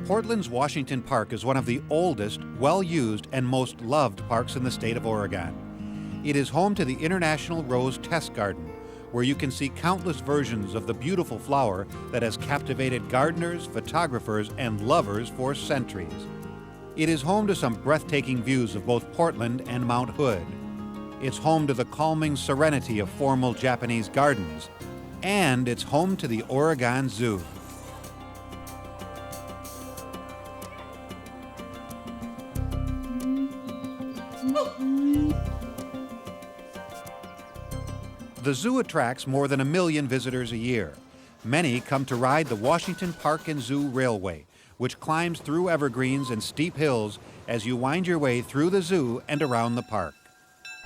Portland's Washington Park is one of the oldest, well-used, and most loved parks in the state of Oregon. It is home to the International Rose Test Garden, where you can see countless versions of the beautiful flower that has captivated gardeners, photographers, and lovers for centuries. It is home to some breathtaking views of both Portland and Mount Hood. It's home to the calming serenity of formal Japanese gardens, and it's home to the Oregon Zoo. The zoo attracts more than 1 million visitors a year. Many come to ride the Washington Park and Zoo Railway, which climbs through evergreens and steep hills as you wind your way through the zoo and around the park.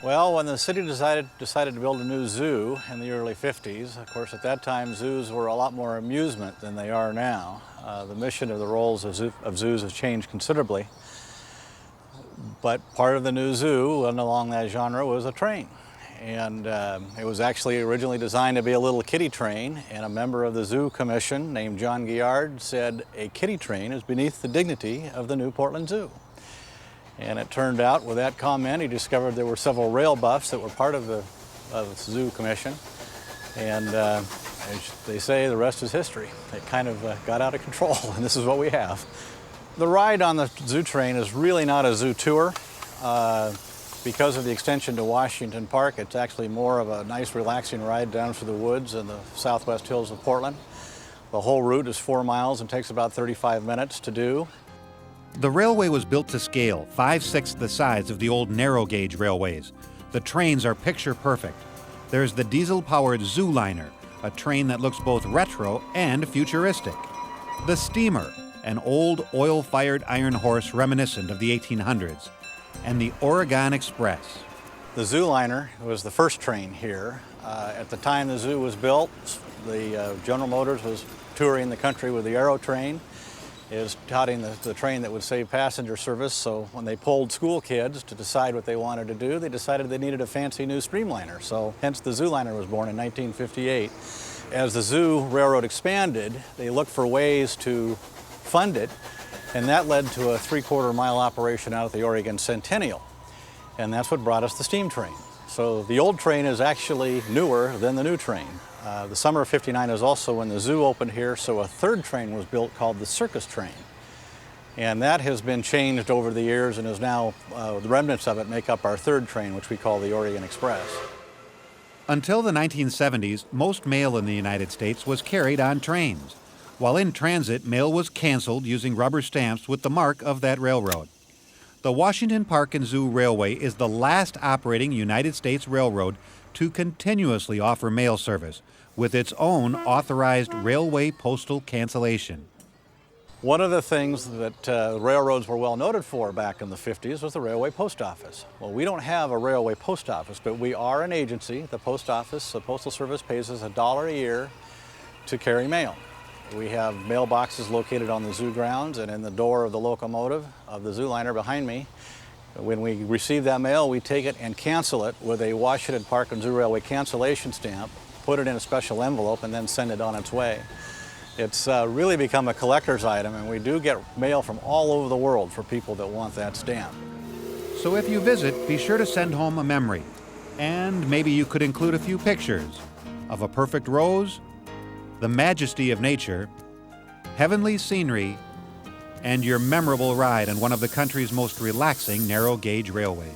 Well, when the city decided to build a new zoo in the early 50s, of course at that time zoos were a lot more amusement than they are now. The mission of the roles of zoos has changed considerably. But part of the new zoo and along that genre was a train. And it was actually originally designed to be a little kiddie train, and a member of the Zoo Commission named John Guillard said a kiddie train is beneath the dignity of the new Portland Zoo. And it turned out with that comment he discovered there were several rail buffs that were part of the Zoo Commission, and as they say, the rest is history. It kind of got out of control, and this is what we have. The ride on the zoo train is really not a zoo tour. Because of the extension to Washington Park, it's actually more of a nice relaxing ride down through the woods and the southwest hills of Portland. The whole route is 4 miles and takes about 35 minutes to do. The railway was built to scale, 5/6 the size of the old narrow gauge railways. The trains are picture perfect. There's the diesel-powered Zooliner, a train that looks both retro and futuristic. The Steamer, an old oil-fired iron horse reminiscent of the 1800s. And the Oregon Express. The Zooliner was the first train here. At the time the zoo was built, the General Motors was touring the country with the Aero train. It was touting the train that would save passenger service, so when they polled school kids to decide what they wanted to do, they decided they needed a fancy new streamliner, so hence the Zooliner was born in 1958. As the zoo railroad expanded, they looked for ways to fund it, and that led to a 3/4 mile operation out at the Oregon Centennial. And that's what brought us the steam train. So the old train is actually newer than the new train. The summer of '59 is also when the zoo opened here, so a third train was built called the circus train. And that has been changed over the years and is now, the remnants of it make up our third train, which we call the Oregon Express. Until the 1970s, most mail in the United States was carried on trains. While in transit, mail was canceled using rubber stamps with the mark of that railroad. The Washington Park and Zoo Railway is the last operating United States railroad to continuously offer mail service with its own authorized railway postal cancellation. One of the things that railroads were well noted for back in the 50s was the railway post office. Well, we don't have a railway post office, but we are an agency. The post office, the Postal Service pays us $1 a year to carry mail. We have mailboxes located on the zoo grounds and in the door of the locomotive of the Zooliner behind me. When we receive that mail, we take it and cancel it with a Washington Park and Zoo Railway cancellation stamp, put it in a special envelope, and then send it on its way. It's really become a collector's item, and we do get mail from all over the world for people that want that stamp. So if you visit, be sure to send home a memory. And maybe you could include a few pictures of a perfect rose, the majesty of nature, heavenly scenery, and your memorable ride on one of the country's most relaxing narrow-gauge railways.